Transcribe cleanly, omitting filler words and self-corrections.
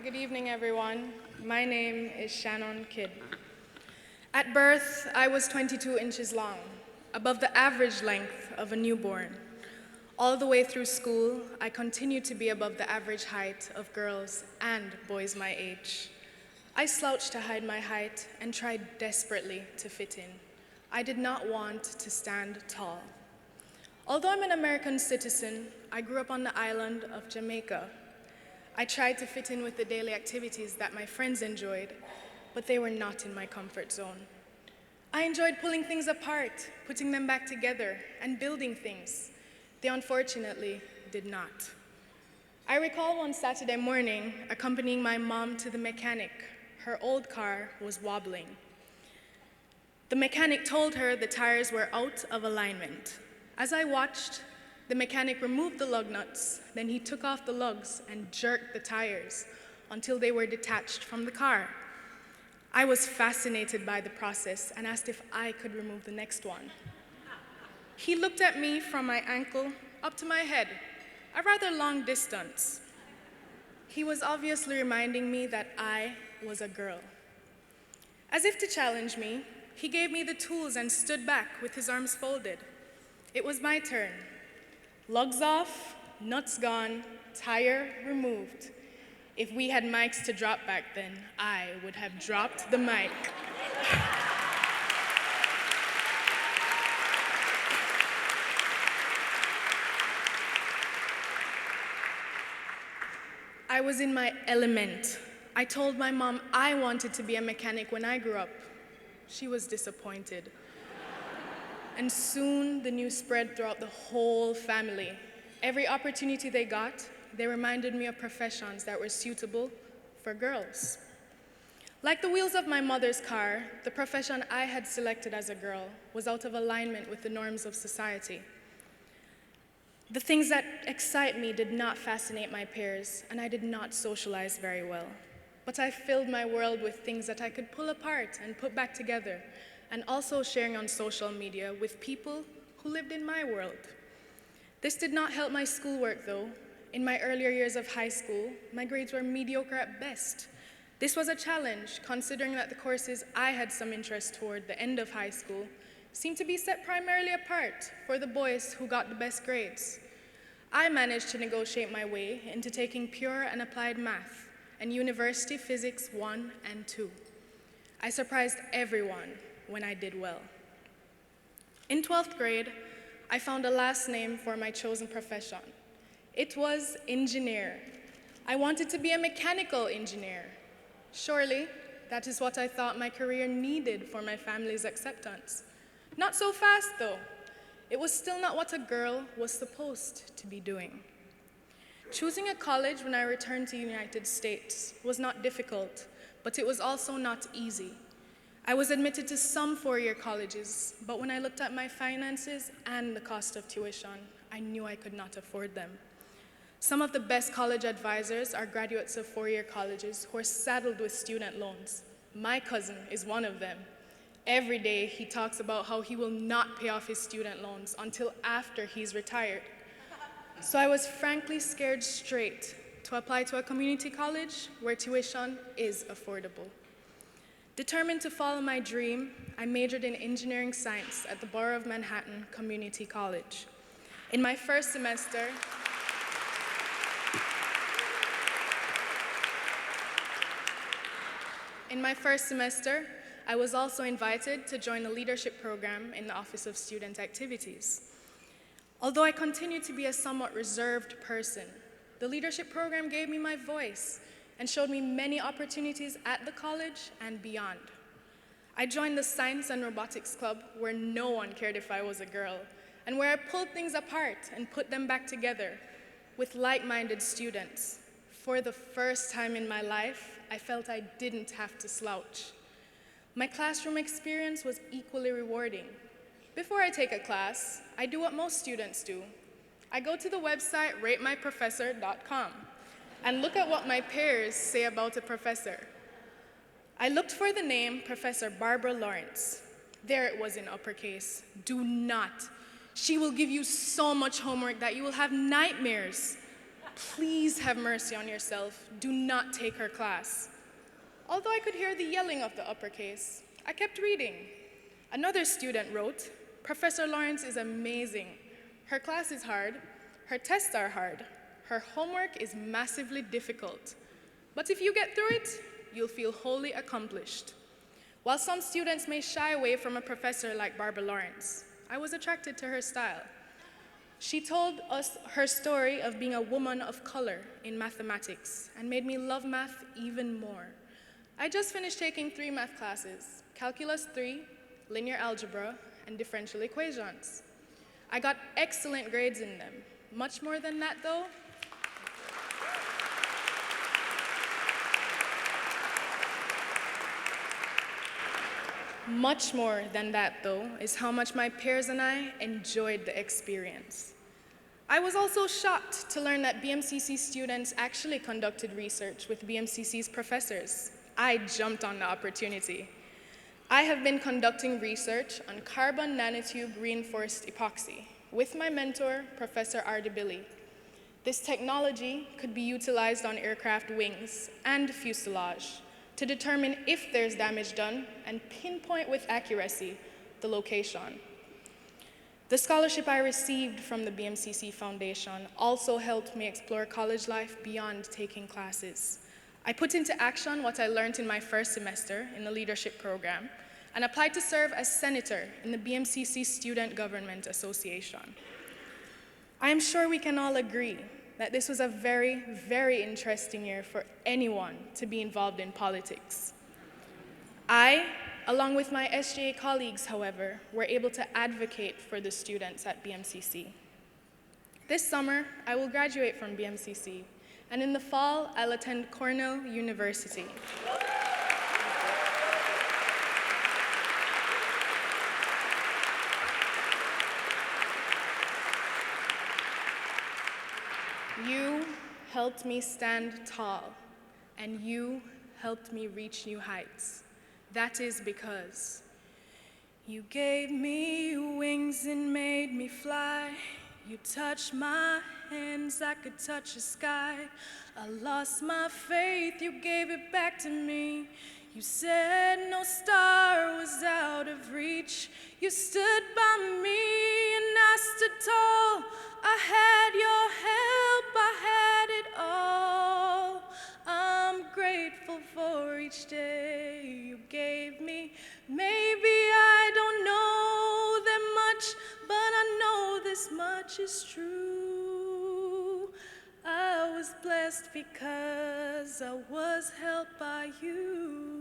Good evening, everyone. My name is Shannon Kidd. At birth, I was 22 inches long, above the average length of a newborn. All the way through school, I continued to be above the average height of girls and boys my age. I slouched to hide my height and tried desperately to fit in. I did not want to stand tall. Although I'm an American citizen, I grew up on the island of Jamaica. I tried to fit in with the daily activities that my friends enjoyed, but they were not in my comfort zone. I enjoyed pulling things apart, putting them back together, and building things. They unfortunately did not. I recall one Saturday morning accompanying my mom to the mechanic. Her old car was wobbling. The mechanic told her the tires were out of alignment. As I watched, the mechanic removed the lug nuts, then he took off the lugs and jerked the tires until they were detached from the car. I was fascinated by the process and asked if I could remove the next one. He looked at me from my ankle up to my head, a rather long distance. He was obviously reminding me that I was a girl. As if to challenge me, he gave me the tools and stood back with his arms folded. It was my turn. Lugs off, nuts gone, tire removed. If we had mics to drop back then, I would have dropped the mic. I was in my element. I told my mom I wanted to be a mechanic when I grew up. She was disappointed. And soon the news spread throughout the whole family. Every opportunity they got, they reminded me of professions that were suitable for girls. Like the wheels of my mother's car, the profession I had selected as a girl was out of alignment with the norms of society. The things that excite me did not fascinate my peers, and I did not socialize very well. But I filled my world with things that I could pull apart and put back together, and also sharing on social media with people who lived in my world. This did not help my schoolwork, though. In my earlier years of high school, my grades were mediocre at best. This was a challenge, considering that the courses I had some interest toward the end of high school seemed to be set primarily apart for the boys who got the best grades. I managed to negotiate my way into taking pure and applied math and University Physics 1 and 2. I surprised everyone when I did well. In 12th grade, I found a last name for my chosen profession. It was engineer. I wanted to be a mechanical engineer. Surely, that is what I thought my career needed for my family's acceptance. Not so fast, though. It was still not what a girl was supposed to be doing. Choosing a college when I returned to the United States was not difficult, but it was also not easy. I was admitted to some four-year colleges, but when I looked at my finances and the cost of tuition, I knew I could not afford them. Some of the best college advisors are graduates of four-year colleges who are saddled with student loans. My cousin is one of them. Every day he talks about how he will not pay off his student loans until after he's retired. So I was frankly scared straight to apply to a community college where tuition is affordable. Determined to follow my dream, I majored in engineering science at the Borough of Manhattan Community College. In my first semester, I was also invited to join a leadership program in the Office of Student Activities. Although I continued to be a somewhat reserved person, the leadership program gave me my voice and showed me many opportunities at the college and beyond. I joined the Science and Robotics Club where no one cared if I was a girl, and where I pulled things apart and put them back together with like-minded students. For the first time in my life, I felt I didn't have to slouch. My classroom experience was equally rewarding. Before I take a class, I do what most students do. I go to the website ratemyprofessor.com and look at what my peers say about a professor. I looked for the name Professor Barbara Lawrence. There it was in uppercase. Do not. She will give you so much homework that you will have nightmares. please have mercy on yourself. Do not take her class. Although I could hear the yelling of the uppercase, I kept reading. Another student wrote, Professor Lawrence is amazing. Her class is hard, her tests are hard, her homework is massively difficult. But if you get through it, you'll feel wholly accomplished. While some students may shy away from a professor like Barbara Lawrence, I was attracted to her style. She told us her story of being a woman of color in mathematics and made me love math even more. I just finished taking 3 math classes, Calculus 3, Linear Algebra, and Differential Equations. I got excellent grades in them. Much more than that, though, is how much my peers and I enjoyed the experience. I was also shocked to learn that BMCC students actually conducted research with BMCC's professors. I jumped on the opportunity. I have been conducting research on carbon nanotube reinforced epoxy with my mentor, Professor Ardebili. This technology could be utilized on aircraft wings and fuselage to determine if there's damage done and pinpoint with accuracy the location. The scholarship I received from the BMCC Foundation also helped me explore college life beyond taking classes. I put into action what I learned in my first semester in the leadership program and applied to serve as senator in the BMCC Student Government Association. I am sure we can all agree that this was a very, very interesting year for anyone to be involved in politics. I, along with my SJA colleagues, however, were able to advocate for the students at BMCC. This summer, I will graduate from BMCC, and in the fall, I'll attend Cornell University. You helped me stand tall, and you helped me reach new heights. That is because you gave me wings and made me fly. You touched my hands, I could touch the sky. I lost my faith, you gave it back to me. You said no star was out of reach. You stood by me and I stood tall. I had your help, I had it all. I'm grateful for each day you gave me. Maybe I don't know that much, but I know this much is true. I was blessed because I was helped by you.